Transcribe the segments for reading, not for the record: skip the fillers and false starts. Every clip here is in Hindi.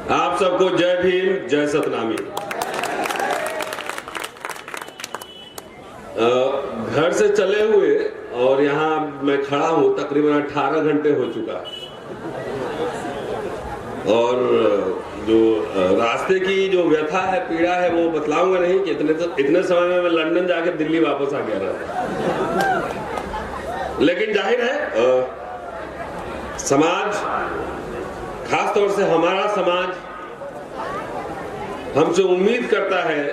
आप सबको जय भीम, जय सतनामी। घर से चले हुए और यहाँ मैं खड़ा हूँ, तकरीबन 18 घंटे हो चुका और जो रास्ते की जो व्यथा है, पीड़ा है, वो बतलाऊंगा नहीं कि इतने समय में मैं लंदन जाके दिल्ली वापस आ गया रहा। लेकिन जाहिर है समाज, खास तौर से हमारा समाज हमसे उम्मीद करता है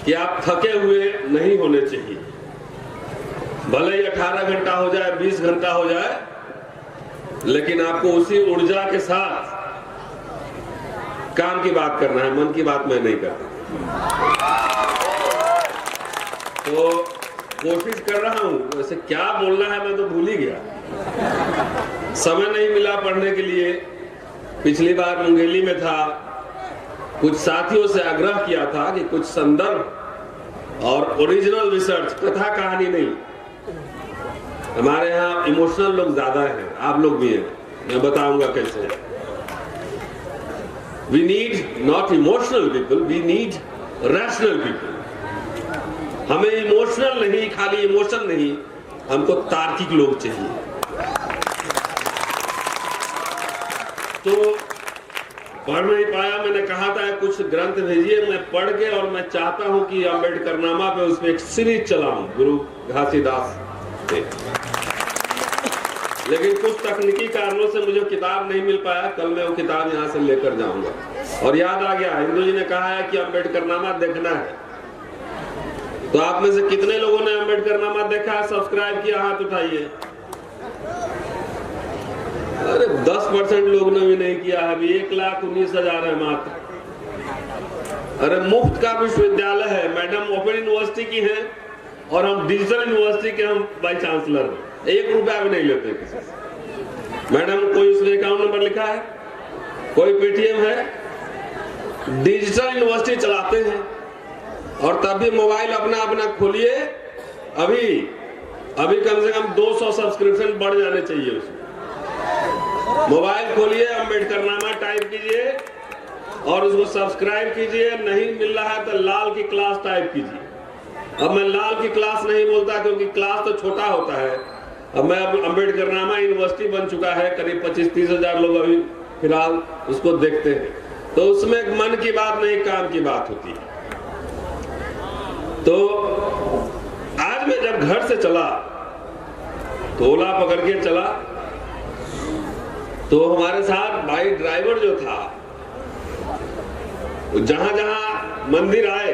कि आप थके हुए नहीं होने चाहिए। भले ही 18 घंटा हो जाए, 20 घंटा हो जाए, लेकिन आपको उसी ऊर्जा के साथ काम की बात करना है, मन की बात मैं नहीं करता। तो कोशिश कर रहा हूं, वैसे क्या बोलना है मैं तो भूल ही गया। समय नहीं मिला पढ़ने के लिए। पिछली बार मुंगेली में था, कुछ साथियों से आग्रह किया था कि कुछ संदर्भ और ओरिजिनल रिसर्च, कथा कहानी नहीं। हमारे यहाँ इमोशनल लोग ज्यादा हैं, आप लोग भी हैं, मैं बताऊंगा कैसे। We need not emotional people, we need rational people. हमें इमोशनल नहीं, खाली इमोशन नहीं, हमको तार्किक लोग चाहिए। तो पढ़ नहीं पाया, मैंने कहा था कुछ ग्रंथ भेजिए, मैं पढ़ के, और मैं चाहता हूं कि अम्बेडकरनामा पे उसमें एक सीरीज चलाऊं गुरु घासीदास से। लेकिन कुछ तकनीकी कारणों से मुझे किताब नहीं मिल पाया। कल मैं वो किताब यहाँ से लेकर जाऊंगा। और याद आ गया, हिंदू जी ने कहा है कि अम्बेडकरनामा देखना है। तो आप में से कितने लोगों ने अम्बेडकरनामा देखा है, सब्सक्राइब किया, हाथ उठाइए। अरे 10% लोग ने भी नहीं किया है। अभी 1,19,000 है मात्र। अरे मुफ्त का विश्वविद्यालय है, मैडम ओपन यूनिवर्सिटी की है और हम डिजिटल यूनिवर्सिटी के हम वाइस चांसलर हैं। 1 रुपया भी नहीं लेते किसी से। मैडम कोई उसमें अकाउंट नंबर लिखा है, कोई पेटीएम है, डिजिटल यूनिवर्सिटी चलाते हैं। और तब भी मोबाइल अपना अपना खोलिए। अभी कम से कम 200 सब्सक्रिप्शन बढ़ जाने चाहिए उसमें। मोबाइल खोलिए, अम्बेडकरनामा टाइप कीजिए और उसको सब्सक्राइब कीजिए। नहीं मिल रहा है तो लाल की क्लास टाइप कीजिए। अब मैं लाल की क्लास नहीं बोलता क्योंकि क्लास तो छोटा होता है। अब मैं अम्बेडकरनामा यूनिवर्सिटी बन चुका है, करीब 25-30 हजार लोग अभी फिलहाल उसको देखते हैं। तो उसमें मन की बात नहीं, काम की बात होती है। तो आज मैं जब घर से चला तो ओला पकड़ के चला, तो हमारे साथ भाई ड्राइवर जो था, जहां जहां मंदिर आए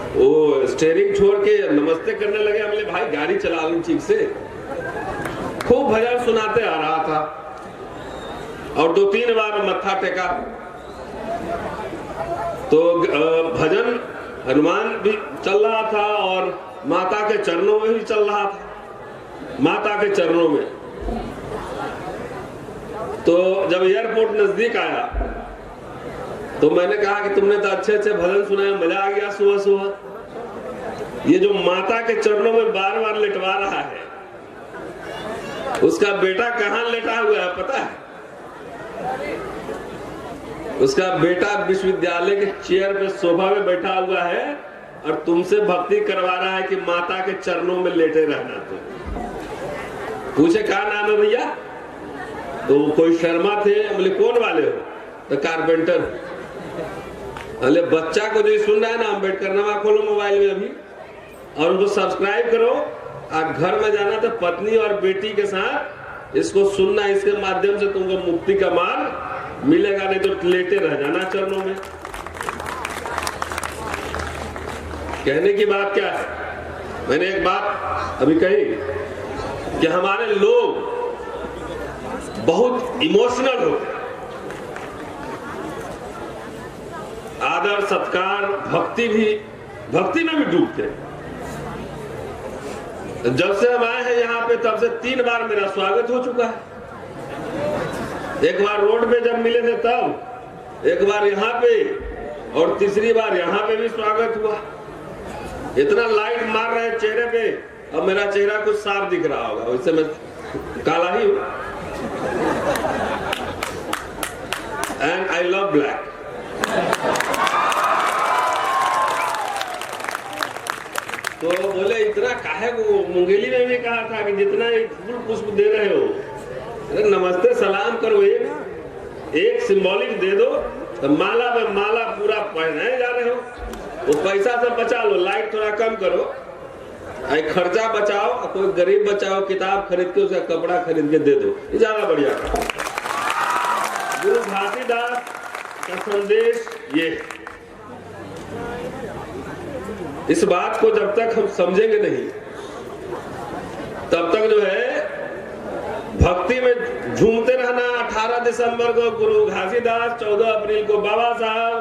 वो स्टीयरिंग छोड़ के नमस्ते करने लगे। हमने भाई गाड़ी चला लूं ठीक से। खूब भजन सुनाते आ रहा था और 2-3 बार मत्था टेका। तो भजन हनुमान भी चल रहा था और माता के चरणों में भी चल रहा था। माता के चरणों में। तो जब एयरपोर्ट नजदीक आया तो मैंने कहा कि तुमने तो अच्छे अच्छे भजन सुनाए, मजा आ गया सुबह सुबह। ये जो माता के चरणों में बार बार लेटवा रहा है, उसका बेटा कहां लेटा हुआ है पता है? उसका बेटा विश्वविद्यालय के चेयर पे, सोफा में बैठा हुआ है और तुमसे भक्ति करवा रहा है कि माता के चरणों में लेटे रहना। तो पूछे क्या नाम है भैया? तो कोई शर्मा थे। बोले कौन वाले हो? तो कारपेंटर। अरे बच्चा को जो सुन रहा है ना, अम्बेडकरनामा खोलो मोबाइल में अभी और उनको सब्सक्राइब करो। आप घर में जाना तो पत्नी और बेटी के साथ इसको सुनना। इसके माध्यम से तुमको मुक्ति का मार्ग मिलेगा, नहीं तो लेटे रह जाना चरणों में। कहने की बात क्या है? मैंने एक बात अभी कही कि हमारे लोग बहुत इमोशनल होते हैं। आदर, सत्कार, भक्ति में भी डूबते हैं। जब से हम आए हैं यहाँ पे, तब से 3 बार मेरा स्वागत हो चुका है। एक बार रोड पे जब मिले थे तब, एक बार यहाँ पे, और तीसरी बार यहाँ पे भी स्वागत हुआ। इतना लाइट मार रहे चेहरे पे, अब मेरा चेहरा कुछ साफ दिख रहा होगा, वैसे मैं काला ही हूं। and I love black. तो बोले इतना काहे को, मुंगेली ने भी कहा था कि जितना फूल पुष्प दे रहे हो, अरे नमस्ते सलाम करो, एक सिंबॉलिक दे दो, तो माला में माला पूरा पहनाए जा रहे हो, वो पैसा से बचा लो, लाइट थोड़ा कम करो, खर्चा बचाओ, कोई गरीब बचाओ, किताब खरीद के उसका कपड़ा खरीद के दे दो, ये ज्यादा बढ़िया। गुरु घासीदास का संदेश ये, इस बात को जब तक हम समझेंगे नहीं, तब तक जो है भक्ति में झूमते रहना। 18 दिसंबर को गुरु घासीदास, 14 अप्रैल को बाबा साहब,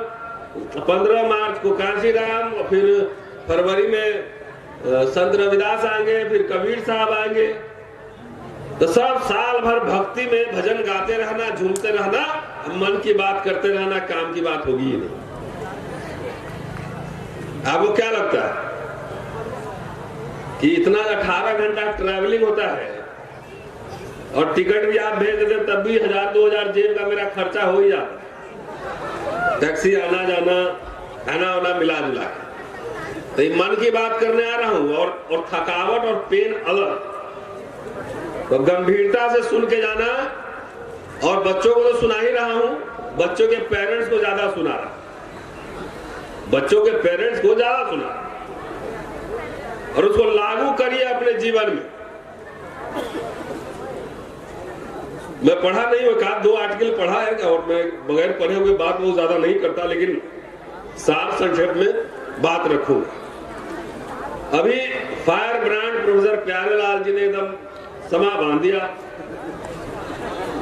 15 मार्च को कांशीराम, और फिर फरवरी में संत रविदास आएंगे, फिर कबीर साहब आएंगे। तो सब साल भर भक्ति में भजन गाते रहना, झूमते रहना, मन की बात करते रहना, काम की बात होगी ही नहीं। आपको क्या लगता है कि इतना 18 घंटा ट्रैवलिंग होता है और टिकट भी आप भेज देते तब भी 1000-2000 जेब का मेरा खर्चा हो ही जाता, टैक्सी आना जाना, खाना वाना मिला जुला के। तो ये मन की बात करने आ रहा हूं, और थकावट और पेन अलग, तो गंभीरता से सुन के जाना। और बच्चों को तो सुना ही रहा हूं, बच्चों के पेरेंट्स को ज्यादा सुना रहा, बच्चों के पेरेंट्स को ज्यादा सुना, और उसको लागू करिए अपने जीवन में। मैं पढ़ा नहीं हूं, एक 2 आर्टिकल पढ़ा है, और मैं बगैर पढ़े हुए बात बहुत ज्यादा नहीं करता, लेकिन साफ संक्षेप में बात रखूंगा। अभी फायर ब्रांड प्रोफेसर प्यारेलाल जी ने एकदम समा बांध दिया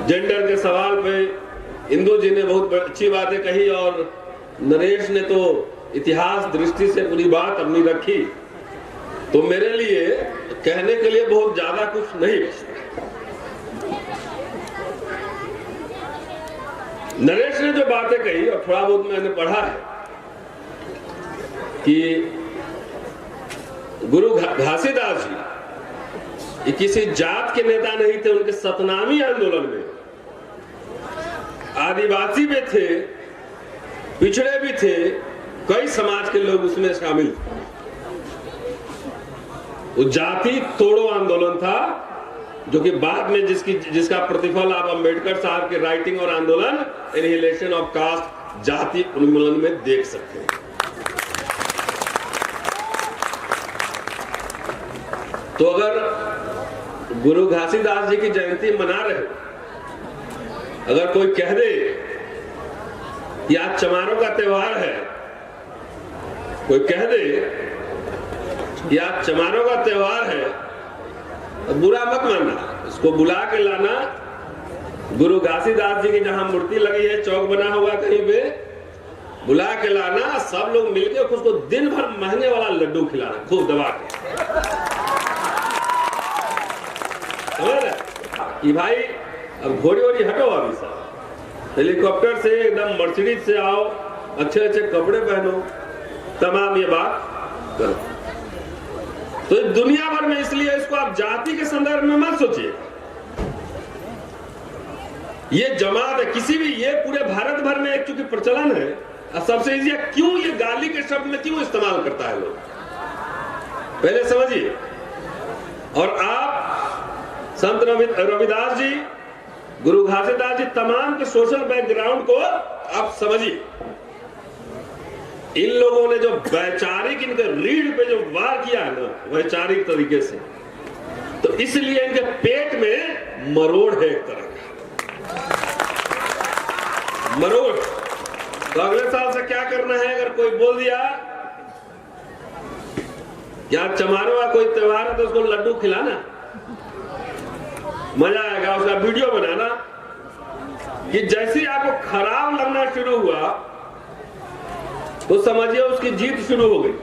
जेंडर के सवाल पे। इंदू जी ने बहुत अच्छी बातें कही, और नरेश ने तो इतिहास दृष्टि से पूरी बात अपनी रखी। तो मेरे लिए कहने के लिए बहुत ज्यादा कुछ नहीं बचता। नरेश ने जो बातें कही, और थोड़ा बहुत मैंने पढ़ा है, कि गुरु घासीदास जी ये किसी जात के नेता नहीं थे, उनके सतनामी आंदोलन में आदिवासी भी थे, पिछड़े भी थे, कई समाज के लोग उसमें शामिल थे। वो जाति तोड़ो आंदोलन था, जो कि बाद में जिसका प्रतिफल आप अंबेडकर साहब के राइटिंग और आंदोलन एनिहिलेशन ऑफ कास्ट, जाति उन्मूलन में देख सकते हैं। तो अगर गुरु घासीदास जी की जयंती मना रहे हो, अगर कोई कह दे कि आज चमारों का त्योहार है, कोई कह दे कि आज चमारों का त्योहार है, तो बुरा मत मानना, उसको बुला के लाना। गुरु घासीदास जी की जहां मूर्ति लगी है, चौक बना हुआ कहीं पे, बुला के लाना, सब लोग मिलकर उसको दिन भर महंगे वाला लड्डू खिलाना, खूब दबा के, कि भाई अब घोड़ी वोड़ी हटो, अभी सब हेलीकॉप्टर से एकदम मर्सिडीज से आओ, अच्छे अच्छे कपड़े पहनो, तमाम ये बात करो। तो दुनिया भर में, इसलिए इसको आप जाति के संदर्भ में मत सोचिए। ये जमात है किसी भी, ये पूरे भारत भर में एक चूंकि प्रचलन है, सबसे इजी है। क्यों ये गाली के शब्द में क्यों इस्तेमाल करता है लोग, पहले समझिए। और आप संत रविदास जी, गुरु घासीदास जी, तमाम के सोशल बैकग्राउंड को आप समझिए। इन लोगों ने जो वैचारिक इनके रीढ़ पे जो वार किया है ना, वैचारिक तरीके से, तो इसलिए इनके पेट में मरोड़ है, एक तरह का मरोड़। तो अगले साल से क्या करना है, अगर कोई बोल दिया क्या चमारों का कोई त्योहार है, तो उसको लड्डू खिलाना, मजा आएगा, उसका वीडियो बनाना। कि जैसे आपको खराब लगना शुरू हुआ तो समझिए उसकी जीत शुरू हो गई,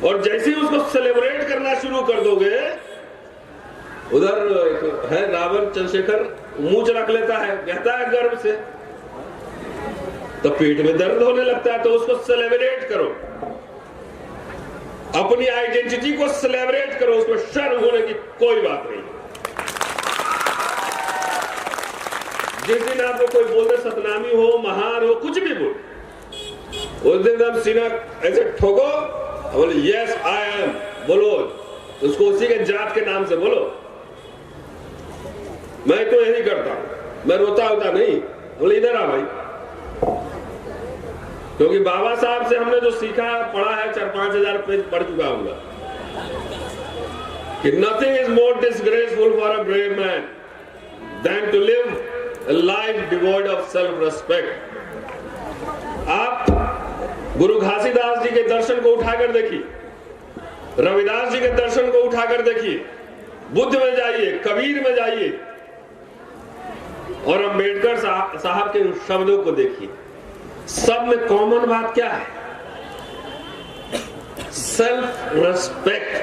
और जैसे ही उसको सेलिब्रेट करना शुरू कर दोगे, उधर है रावण चंद्रशेखर, मूंछ रख लेता है, कहता है गर्व से, तो पेट में दर्द होने लगता है। तो उसको सेलिब्रेट करो, अपनी आइडेंटिटी को सेलिब्रेट करो, उसमें शर्म होने की कोई बात नहीं। जिस दिन आपको कोई बोलते सतनामी हो, महार हो, कुछ भी बोल, उस दिन हम सीना ऐसे ठोको, बोले यस आई एम, बोलो उसको उसी के जात के नाम से बोलो। मैं तो यही करता हूं, मैं रोता होता नहीं, बोले इधर आ भाई। क्योंकि बाबा साहब से हमने जो सीखा पढ़ा है, 4-5 हजार पेज पढ़ चुका होगा कि nothing is more disgraceful for a brave man than to live a life devoid of self respect। आप गुरु घासीदास जी के दर्शन को उठाकर देखिए, रविदास जी के दर्शन को उठाकर देखिए, बुद्ध में जाइए, कबीर में जाइए, और अम्बेडकर साहब के शब्दों को देखिए। सब में कॉमन बात क्या है? सेल्फ रेस्पेक्ट,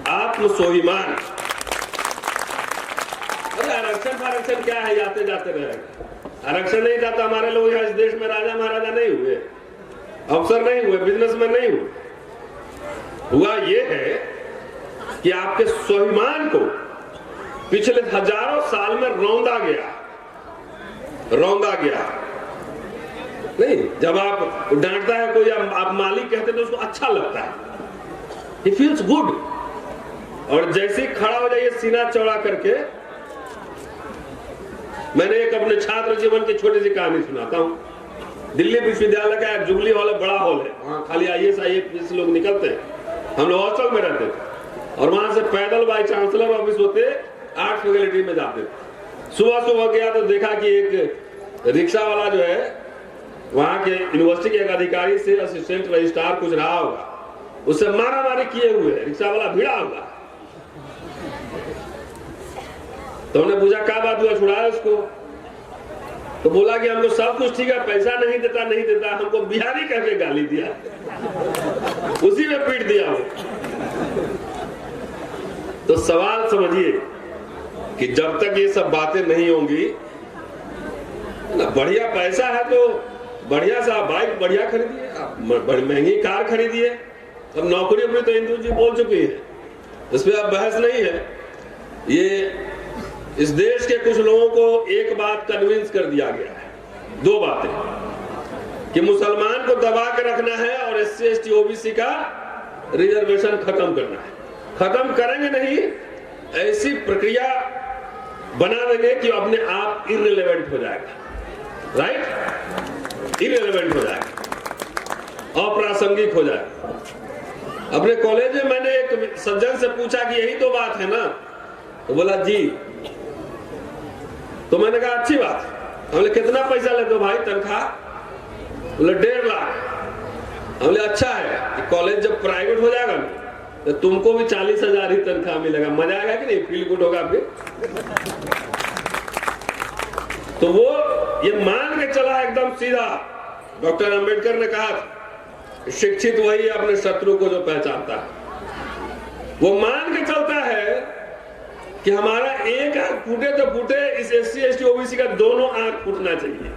आत्म स्वाभिमान। आरक्षण क्या है? आते जाते रहेगा। आरक्षण नहीं था तो हमारे लोग यहाँ इस देश में राजा महाराजा नहीं हुए, अफसर नहीं हुए, बिजनेसमैन नहीं हुए। हुआ ये है कि आपके स्वाभिमान को पिछले हजारों साल में रौंदा गया। नहीं, जब आप डांटता है कोई, आप मालिक कहते तो उसको अच्छा लगता है, ही फील्स गुड। और जैसे ही खड़ा हो जाइए सीना चौड़ा करके, मैंने एक अपने छात्र जीवन की छोटी सी कहानी सुनाता हूँ। दिल्ली विश्वविद्यालय का एक जुबली हॉल है, बड़ा हॉल है, वहाँ खाली IAS IAS लोग निकलते हैं। हम लोग हॉस्टल में रहते थे और वहां से पैदल वाइस चांसलर ऑफिस होते आर्ट फैकल्टी में जाते थे। सुबह गया तो देखा कि एक रिक्शा वाला जो है, वहां के यूनिवर्सिटी के एक अधिकारी से असिस्टेंट रजिस्ट्रार कुछ रहा होगा, उससे मारामारी किए हुए, रिक्शा वाला भिड़ा होगा। तो हमने पूछा क्या बात हुआ, छुड़ाया उसको? तो बोला कि हमको सब कुछ ठीक है, पैसा नहीं देता, हमको बिहारी कह के गाली दिया, उसी में पीट दिया वो। तो सवाल समझिए कि जब तक ये सब बातें नहीं होंगी ना, बढ़िया पैसा है तो बढ़िया सा बाइक बढ़िया खरीदिए, आप महंगी कार खरीदिए। अब नौकरी में तो इंदु जी बोल चुकी है, इस पर अब बहस नहीं है। ये इस देश के कुछ लोगों को एक बात कन्विंस कर दिया गया है, 2 बातें, कि मुसलमान को दबा के रखना है और SC ST OBC का रिजर्वेशन खत्म करना है। खत्म करेंगे नहीं, ऐसी प्रक्रिया बना देंगे कि अपने आप इररिलेवेंट हो जाएगा, राइट? इररिलेवेंट हो जाएगा, अप्रासंगिक हो जाएगा। अपने कॉलेज में मैंने एक सज्जन से पूछा कि यही तो बात है ना, तो बोला जी। तो मैंने कहा अच्छी बात। हमने कितना पैसा लेते हो भाई तनख्वाह? बोले 1.5 लाख। हमने अच्छा है, कॉलेज जब प्राइवेट हो जाएगा ना तो तुमको भी 40,000 ही तनख्वाह मिलेगा, मजा आएगा कि नहीं, फील गुड होगा फिर। तो वो ये मान के चला एकदम सीधा। डॉक्टर अंबेडकर ने कहा शिक्षित वही अपने शत्रु को जो पहचानता है। वो मान के चलता है कि हमारा एक आंख फूटे तो फूटे, इस SC ST OBC का दोनों आंख फूटना चाहिए।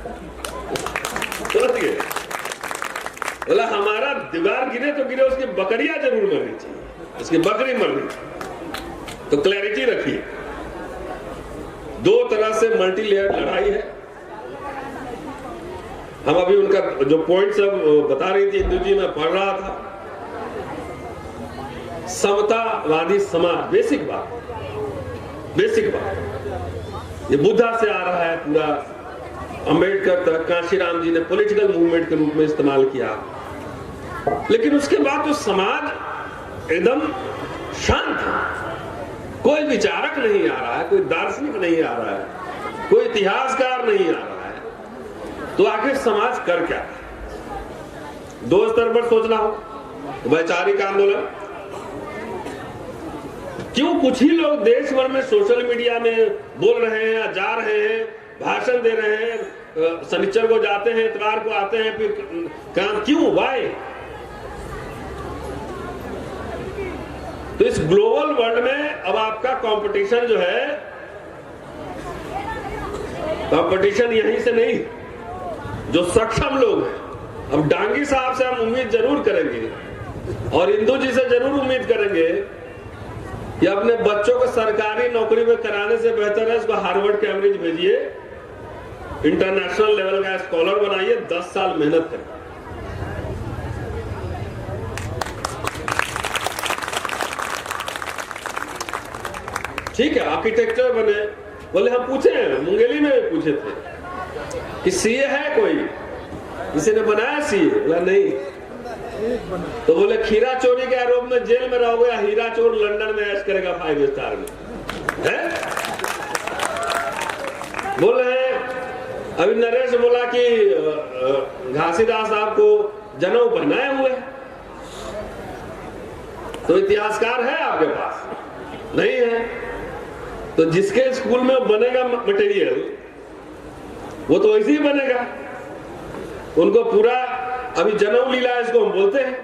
बोला हमारा दीवार गिरे तो गिरे, उसकी बकरियां जरूर मरनी चाहिए, उसकी बकरी मरनी चाहिए। तो क्लैरिटी रखिए, 2 तरह से मल्टी लेयर लड़ाई है। हम अभी उनका जो पॉइंट सब बता रही थी इंदु जी, मैं पढ़ रहा था। समतावादी समाज, बेसिक बात, ये बुद्धा से आ रहा है, पूरा अंबेडकर तक कांशीराम जी ने पॉलिटिकल मूवमेंट के रूप में इस्तेमाल किया। लेकिन उसके बाद तो समाज एकदम शांत है, कोई विचारक नहीं आ रहा है, कोई दार्शनिक नहीं आ रहा है, कोई इतिहासकार नहीं आ रहा है। तो आखिर समाज कर क्या? 2 स्तर पर सोचना हो, वैचारिक आंदोलन। क्यों कुछ ही लोग देश भर में सोशल मीडिया में बोल रहे हैं या जा रहे हैं, भाषण दे रहे हैं, शनिचर को जाते हैं, इतवार को आते हैं, फिर काम क्यों? वाई? तो इस ग्लोबल वर्ल्ड में अब आपका कंपटीशन जो है, कंपटीशन यहीं से नहीं, जो सक्षम लोग हैं। अब डांगी साहब से हम उम्मीद जरूर करेंगे और इंदु जी से जरूर उम्मीद करेंगे कि अपने बच्चों को सरकारी नौकरी में कराने से बेहतर है इसको हार्वर्ड कैम्ब्रिज भेजिए इंटरनेशनल लेवल का स्कॉलर बनाइए, 10 साल मेहनत करें। ठीक है, आर्किटेक्चर बने, बोले हम पूछे, मुंगेली में भी पूछे थे कि सीए है कोई, किसी ने बनाया सीए? बोला नहीं। तो बोले खीरा चोरी के आरोप में जेल में रहोगे या हीरा चोर लंदन में ऐश करेगा 5 स्टार में, है? बोल रहे अभी नरेश बोला कि घासीदास साहब को जनेऊ पहनाए हुए, तो इतिहासकार है आपके पास? नहीं है। तो जिसके स्कूल में बनेगा मटेरियल वो तो वैसे ही बनेगा। उनको पूरा, अभी जनेऊ लीला इसको हम बोलते हैं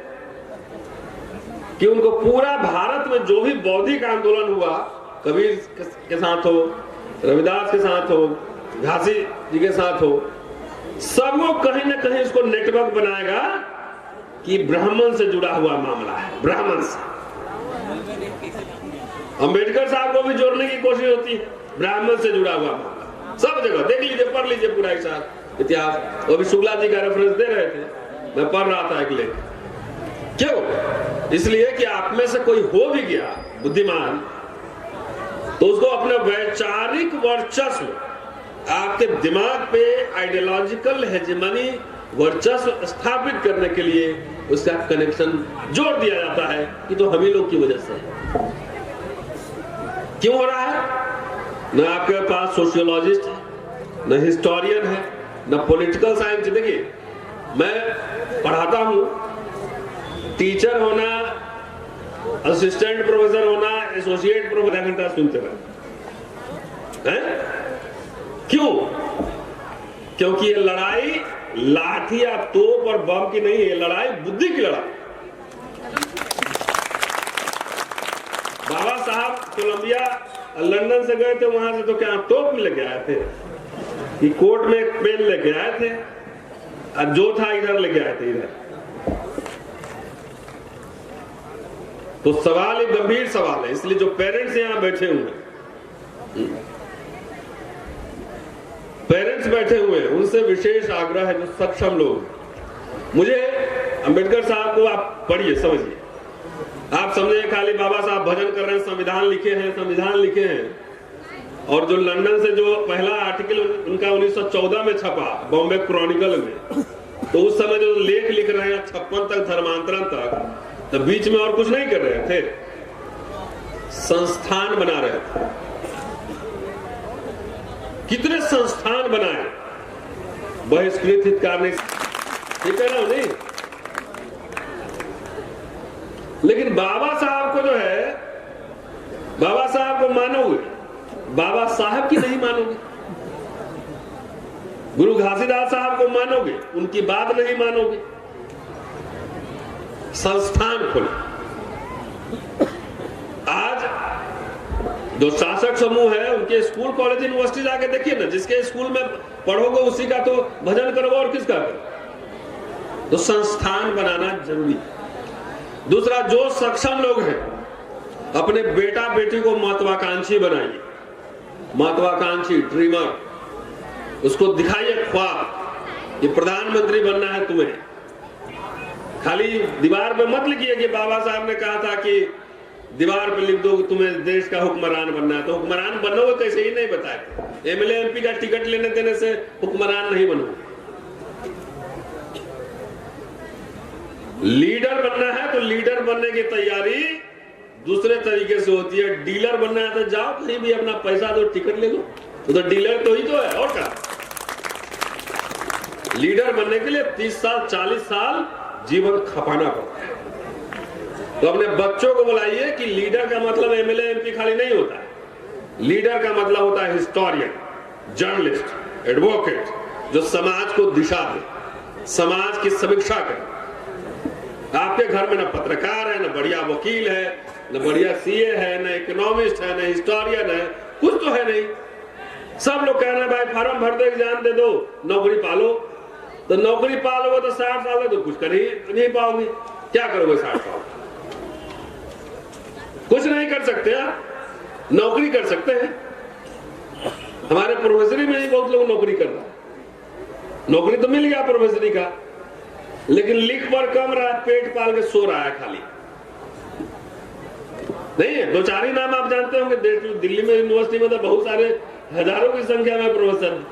कि उनको पूरा भारत में जो भी बौद्धिक आंदोलन हुआ, कबीर के साथ हो, रविदास के साथ हो, घासी जी के साथ हो, सब वो कहीं ना कहीं इसको नेटवर्क बनाएगा कि ब्राह्मण से जुड़ा हुआ मामला है, ब्राह्मण से। अंबेडकर साहब को भी जोड़ने की कोशिश होती है, ब्राह्मण से जुड़ा हुआ मामला। सब जगह देख लीजिए, पढ़ लीजिए पूरा इतिहास। वो भी शुक्ला जी का रेफरेंस दे रहे थे, मैं पढ़ रहा था एक लेख। क्यों? इसलिए कि आप में से कोई हो भी गया बुद्धिमान, तो उसको अपने वैचारिक वर्चस्व, आपके दिमाग पे आइडियोलॉजिकल हेजेमनी वर्चस्व स्थापित करने के लिए उसका कनेक्शन जोड़ दिया जाता है कि तो हम ही लोग की वजह से। क्यों हो रहा है? न आपके पास सोशियोलॉजिस्ट है, न हिस्टोरियन है, न पॉलिटिकल साइंस। देखिए, मैं पढ़ाता हूं, टीचर होना, असिस्टेंट प्रोफेसर होना, एसोसिएट प्रोफेसर, 1 घंटा सुनते रहे। क्यों? क्योंकि ये लड़ाई लाठी या तोप और बम की नहीं है, लड़ाई बुद्धि की लड़ाई। बाबा साहब कोलंबिया लंदन से गए थे, वहां से तो क्या तोप में लेके आए थे कि कोर्ट में एक पेन लेके आए थे, और जो था इधर लेके आए थे इधर। तो सवाल एक गंभीर सवाल है, इसलिए जो पेरेंट्स यहां बैठे हुए हैं, पेरेंट्स बैठे हुए हैं, उनसे विशेष आग्रह है, जो सक्षम लोग। मुझे अंबेडकर साहब को आप पढ़िए, समझिए। आप समझे खाली बाबा साहब भजन कर रहे हैं, संविधान लिखे हैं, संविधान लिखे हैं। और जो लंदन से जो पहला आर्टिकल उनका 1914 में छपा बॉम्बे क्रॉनिकल में, तो उस समय जो लेख लिख रहे हैं 56 तक, धर्मांतरण तक, तो बीच में और कुछ नहीं कर रहे थे, संस्थान बना रहे थे। कितने संस्थान बनाए, बहिष्कृत हितकार नहीं, ठीक है ना? नहीं। लेकिन बाबा साहब को जो है, बाबा साहब को मानोगे, बाबा साहब की नहीं मानोगे। गुरु घासीदास साहब को मानोगे, उनकी बात नहीं मानोगे। संस्थान खोले। आज जो शासक समूह है, उनके स्कूल, कॉलेज, यूनिवर्सिटी जाके देखिए ना, जिसके स्कूल में पढ़ोगे उसी का तो भजन करोगे, और किसका करोगे? तो संस्थान बनाना जरूरी है। दूसरा, जो सक्षम लोग हैं, अपने बेटा बेटी को महत्वाकांक्षी बनाइए, महत्वाकांक्षी, ड्रीमर। उसको दिखाइए ख्वाब कि प्रधानमंत्री बनना है तुम्हें। खाली दीवार पे मत लिखिए कि बाबा साहब ने कहा था कि दीवार पे लिख दो कि तुम्हें देश का हुक्मरान बनना है, तो हुक्मरान बनोगे कैसे, ही नहीं बताए। एमएलए एमपी का टिकट लेने देने से हुक्मरान नहीं बनोगे। लीडर बनना है तो लीडर बनने की तैयारी दूसरे तरीके से होती है। डीलर बनना है तो जाओ कहीं भी, अपना पैसा दो, टिकट ले लो, तो डीलर तो ही तो है, और क्या। लीडर बनने के लिए 30 साल 40 साल जीवन खपाना पड़ता है। तो अपने बच्चों को बुलाइए कि लीडर का मतलब एमएलए एमपी खाली नहीं होता है। लीडर का मतलब होता है हिस्टोरियन, जर्नलिस्ट, एडवोकेट, जो समाज को दिशा दे, समाज की समीक्षा करे। आपके घर में न पत्रकार है, न बढ़िया वकील है, न बढ़िया सीए है, न इकोनॉमिस्ट है, न हिस्टोरियन है, कुछ तो है नहीं। सब लोग कह रहे हैं भाई फार्म भर दो, एग्जाम दे दो, नौकरी पालो। तो नौकरी पालोगे तो 60 साल तो कुछ कर ही नहीं पाओगे। क्या करोगे 60 साल? कुछ नहीं कर सकते आप, नौकरी कर सकते हैं। हमारे प्रोफेसरी में ही बहुत लोग नौकरी कर रहे हैं। नौकरी तो मिल गया प्रोफेसरी का, लेकिन लिख पर कम रहा, पेट पाल के सो रहा है खाली। नहीं है, 2-4 ही नाम आप जानते होंगे। दिल्ली में यूनिवर्सिटी में तो बहुत सारे हजारों की संख्या में प्रोफेसर हैं।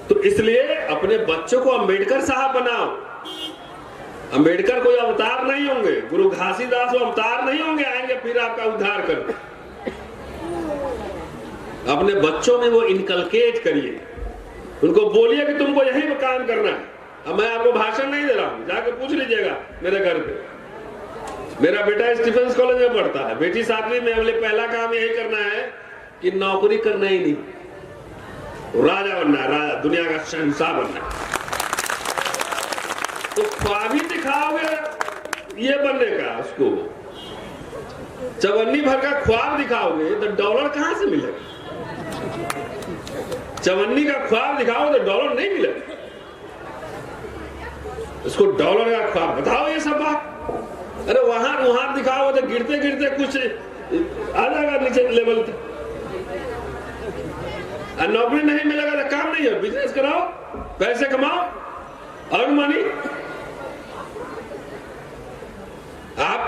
तो इसलिए अपने बच्चों को अंबेडकर साहब बनाओ। अंबेडकर कोई अवतार नहीं होंगे, गुरु घासीदास अवतार नहीं होंगे, आएंगे फिर आपका उद्धार कर। अपने बच्चों में वो इनकलकेट करिए, उनको बोलिए कि तुमको यही काम करना है। अब मैं आपको भाषण नहीं दे रहा हूं, जाके पूछ लीजिएगा मेरे घर पे। मेरा बेटा स्टीफेंस कॉलेज में पढ़ता है, बेटी 7वीं में। बोले पहला काम यही करना है कि नौकरी करना ही नहीं, राजा बनना है, राजा, दुनिया का शहंशाह बनना है। तो ख्वाब ही दिखाओगे ये बनने का, उसको चवन्नी भर का ख्वाब दिखाओगे तो डॉलर कहां से मिलेगा? चवन्नी का ख्वाब दिखाओ तो डॉलर नहीं मिलेगा। उसको डॉलर का ख्वाब बताओ, ये सब बात। अरे वहां दिखाओ तो गिरते गिरते कुछ आ जाएगा नीचे लेवल तक। नौकरी नहीं मिलेगा तो काम नहीं है, बिजनेस कराओ, पैसे कमाओ, अर्न मनी।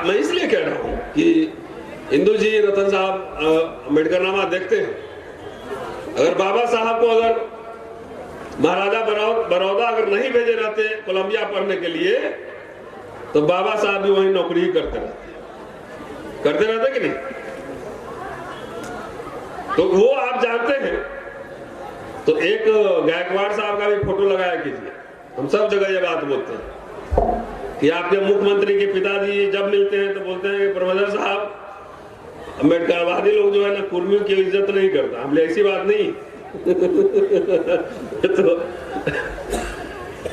मैं इसलिए कह रहा हूं कि इंदु जी, रतन साहब अम्बेडकर नामा देखते हैं। अगर बाबा साहब को अगर महाराजा बड़ौदा अगर नहीं भेजे रहते कोलंबिया पढ़ने के लिए, तो बाबा साहब भी वही नौकरी ही करते रहते कि नहीं? तो वो आप जानते हैं। तो एक गायकवाड़ साहब का भी फोटो लगाया कीजिए। हम सब जगह ये बात बोलते हैं कि आपके मुख्यमंत्री के पिताजी जब मिलते हैं तो बोलते हैं कि प्रोफेसर साहब, अम्बेडकरवादी लोग जो है ना कुर्मियों की इज्जत नहीं करता। हमने ऐसी बात नहीं।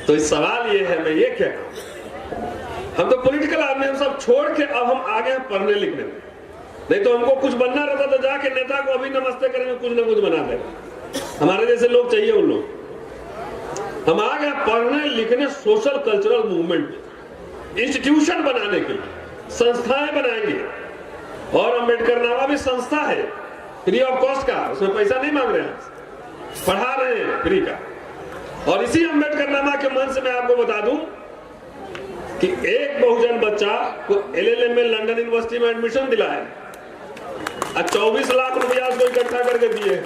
तो इस सवाल ये है, मैं ये कह रहा हूं, हम तो पॉलिटिकल आदमी, हम सब छोड़ के अब हम आगे हैं पढ़ने लिखने में। नहीं तो हमको कुछ बनना रहता तो जाके नेता को अभी नमस्ते करेंगे, कुछ ना कुछ बना देगा। हमारे जैसे लोग चाहिए उन लोग। हम आ गए पढ़ने लिखने, सोशल कल्चरल मूवमेंट में, इंस्टीट्यूशन बनाने के लिए संस्थाएं बनाएंगे। और अम्बेडकर नामा भी संस्था है, फ्री ऑफ कॉस्ट का, उसमें पैसा नहीं मांग रहे हैं, पढ़ा रहे हैं फ्री का। और इसी अम्बेडकर नामा के मन से मैं आपको बता दूं कि एक बहुजन बच्चा को LLM में लंदन यूनिवर्सिटी में एडमिशन दिलाया, 24 लाख रुपया उसको इकट्ठा करके दिए।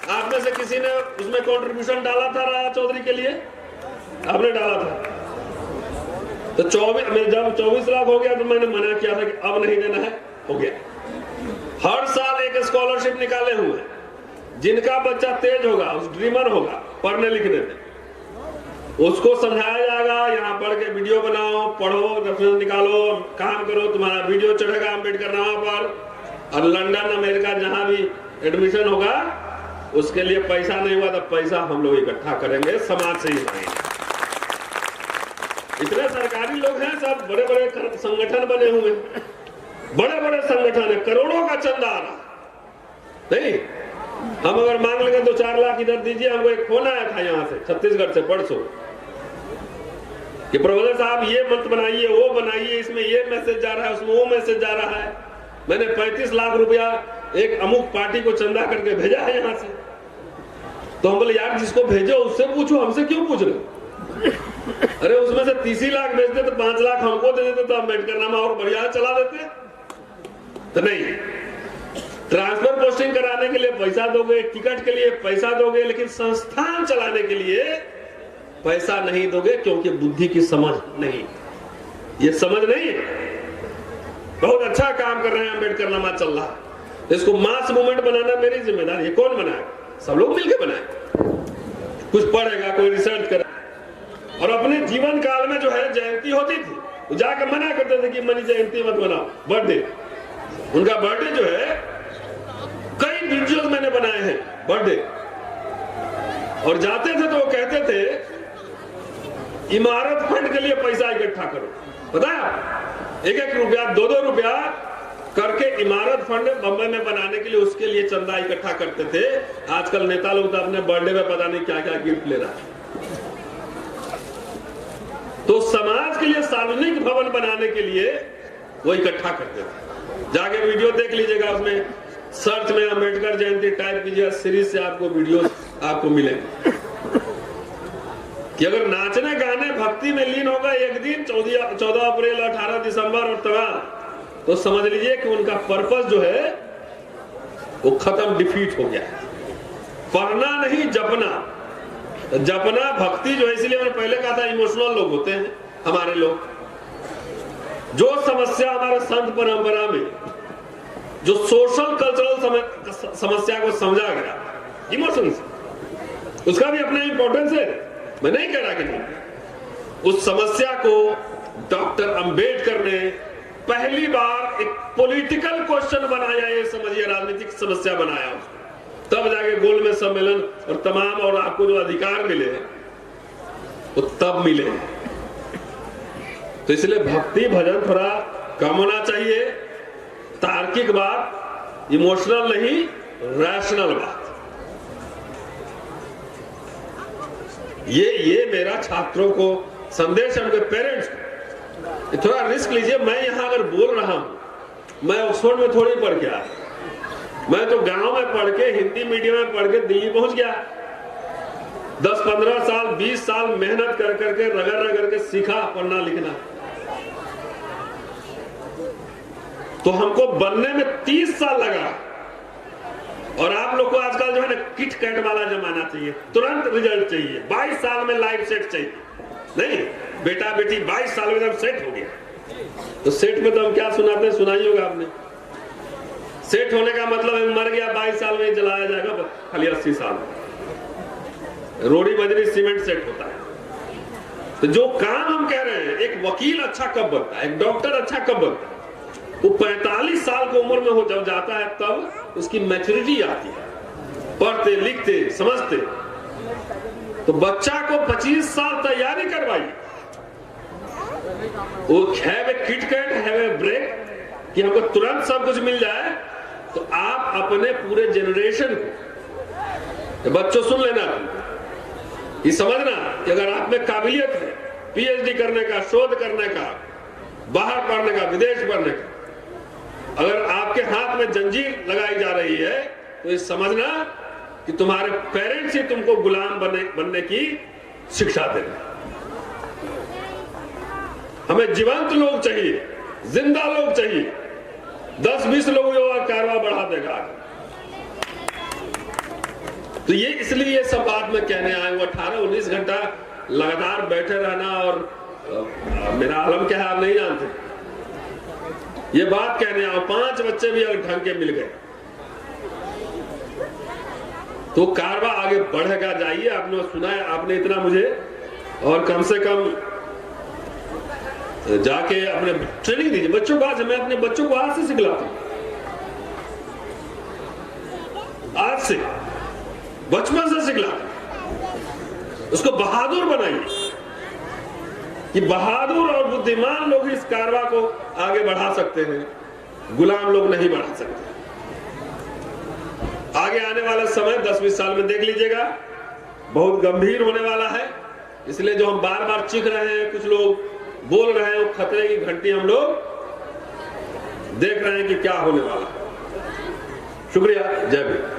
आप में से किसी ने उसमें कंट्रीब्यूशन डाला था राजा चौधरी के लिए? आपने डाला था। तो जब 24 लाख हो गया तो मैंने मना किया था कि अब नहीं देना है, हो गया। हर साल एक स्कॉलरशिप निकाले हुए, जिनका बच्चा तेज होगा, उस ड्रीमर होगा पढ़ने लिखने में, उसको समझाया जाएगा। यहाँ पढ़ के वीडियो बनाओ, पढ़ो, रेफरेंस निकालो, काम करो, तुम्हारा वीडियो चढ़ेगा अम्बेडकर नामा पर। और लंदन अमेरिका जहां भी एडमिशन होगा, उसके लिए पैसा नहीं हुआ तो पैसा हम लोग इकट्ठा करेंगे, समाज से ही लाएंगे। इतने सरकारी लोग हैं, सब बड़े बड़े संगठन बने हुए, बड़े बड़े संगठन है, करोड़ों का चंदा आ रहा नहीं। हम अगर मांग लेंगे 2-4 लाख इधर दीजिए। हमको एक फोन आया था यहाँ से, छत्तीसगढ़ से परसों, कि प्रोफेसर साहब ये मत बनाइए, वो बनाइए, इसमें ये मैसेज जा रहा है, उसमें वो मैसेज जा रहा है। मैंने 35 लाख रुपया एक अमुक पार्टी को चंदा करके भेजा है यहाँ से। तो हम बोले यार, जिसको भेजो उससे पूछो, हमसे क्यों पूछ रहे? अरे उसमें से 30 लाख भेजते तो 5 लाख हमको दे देते, तो अम्बेडकर नामा और बढ़िया चला देते। तो नहीं, ट्रांसफर पोस्टिंग कराने के लिए पैसा दोगे, टिकट के लिए पैसा दोगे, लेकिन संस्थान चलाने के लिए पैसा नहीं दोगे, क्योंकि बुद्धि की समझ नहीं, ये समझ नहीं है। बहुत अच्छा काम कर रहे हैं, अम्बेडकर नामा चल रहा है, इसको मास मूवमेंट बनाना मेरी जिम्मेदारी है। कौन बनाएगा? सब लोग मिलकर बनाए। कुछ पढ़ेगा, कोई रिसर्च करेगा। और अपने जीवन काल में जो है जयंती होती थी, तो जाकर मना करते थे कि मनी जयंती मत बनाओ, बर्थडे। उनका बर्थडे जो है, कई वीडियोस मैंने बनाए हैं बर्थडे। और जाते थे तो वो कहते थे इमारत फंड के लिए पैसा इकट्ठा करो। पता है, 1-1 रुपया, 2-2 रुपया करके इमारत फंड बम्बई में बनाने के लिए, उसके लिए चंदा इकट्ठा करते थे। आजकल नेता लोग तो अपने बर्थडे में पता नहीं क्या क्या गिफ्ट ले रहा है। तो समाज के लिए सार्वजनिक भवन बनाने के लिए वो इकट्ठा करते थे। जाके वीडियो देख लीजिएगा, उसमें सर्च में अम्बेडकर जयंती टाइप कीजिएगा, सीरीज से आपको वीडियो आपको मिलेंगे कि अगर नाचने गाने भक्ति में लीन होगा एक दिन 14 अप्रैल 18 दिसंबर और तमाम, तो समझ लीजिए कि उनका पर्पस जो है वो खत्म, डिफीट हो गया है। पढ़ना नहीं जपना, जपना भक्ति जो है, इसलिए मैंने पहले कहा था इमोशनल लोग होते हैं हमारे लोग। जो समस्या हमारे संत परंपरा में, जो सोशल कल्चरल समस्या को समझा गया इमोशंस, उसका भी अपना इंपॉर्टेंस है, मैं नहीं कह रहा कि नहीं। उस समस्या को डॉक्टर अंबेडकर ने पहली बार एक पॉलिटिकल क्वेश्चन बनाया, ये समझिए राजनीतिक समस्या बनाया, तब जाके गोलमेज सम्मेलन और तमाम और आपको जो अधिकार मिले वो तब मिले। तो इसलिए भक्ति भजन थोड़ा कम होना चाहिए, तार्किक बात, इमोशनल नहीं, रैशनल बात। ये मेरा छात्रों को संदेश है, उनके पेरेंट्स को, थोड़ा रिस्क लीजिए। मैं यहां अगर बोल रहा हूं, मैं ऑक्सफोर्ड में थोड़ी पढ़ के आया, मैं तो गांव में पढ़ के, हिंदी मीडियम में पढ़ के दिल्ली पहुंच गया। 10-15 साल 20 साल मेहनत कर करके रगड़ के सीखा पढ़ना लिखना। तो हमको बनने में 30 साल लगा। और आप लोग को आजकल जो है ना किट कैट वाला जमाना चाहिए, तुरंत रिजल्ट चाहिए, 22 साल में लाइफ सेट चाहिए। नहीं, बेटा बेटी 22 साल में जब सेट हो गया, तो सेट में तो हम क्या सुनाते हैं, सुनाई होगा आपने। सेट होने का मतलब है मर गया 22 साल में जलाया जाएगा, खाली 80 साल। रोड़ी बजरी सीमेंट सेट होता है। तो जो काम हम कह रहे हैं, एक वकील अच्छा कब बनता है, एक डॉक्टर अच्छा कब बनता है, वो 45 साल की उम्र में हो जब जाता है, तब उसकी मैच्योरिटी आती है, पढ़ते लिखते समझते। तो बच्चा को 25 साल तैयारी करवाई, वो have a KitKat, have a break, कि हमको तुरंत सब कुछ मिल जाए। तो आप अपने पूरे जनरेशन को, बच्चों सुन लेना, ये समझना कि अगर आप में काबिलियत है पीएचडी करने का, शोध करने का, बाहर पढ़ने का, विदेश पढ़ने का, अगर आपके हाथ में जंजीर लगाई जा रही है, तो ये समझना कि तुम्हारे पेरेंट्स ही तुमको गुलाम बनने की शिक्षा दे रहे हैं। हमें जीवंत लोग चाहिए, जिंदा लोग चाहिए। 10-20 लोग जो कारवा बढ़ा देगा। तो ये इसलिए ये सब बात में कहने आए हूं। 18-19 घंटा लगातार बैठे रहना, और मेरा आलम क्या है आप नहीं जानते। ये बात कहने आओ, 5 बच्चे भी अगर ढंग के मिल गए तो कारवा आगे बढ़ेगा। जाइए, आपने सुना है, आपने इतना मुझे, और कम से कम जाके अपने ट्रेनिंग दीजिए बच्चों को। आज मैं अपने बच्चों को आज से सिखलाता हूं, आज से बचपन से सिखलाता हूं। उसको बहादुर बनाइए कि बहादुर और बुद्धिमान लोग इस कारवा को आगे बढ़ा सकते हैं, गुलाम लोग नहीं बढ़ा सकते। आगे आने वाला समय 10-20 साल में देख लीजिएगा, बहुत गंभीर होने वाला है। इसलिए जो हम बार बार चीख रहे हैं, कुछ लोग बोल रहे हैं, वो खतरे की घंटी हम लोग देख रहे हैं कि क्या होने वाला है। शुक्रिया, जय भीम।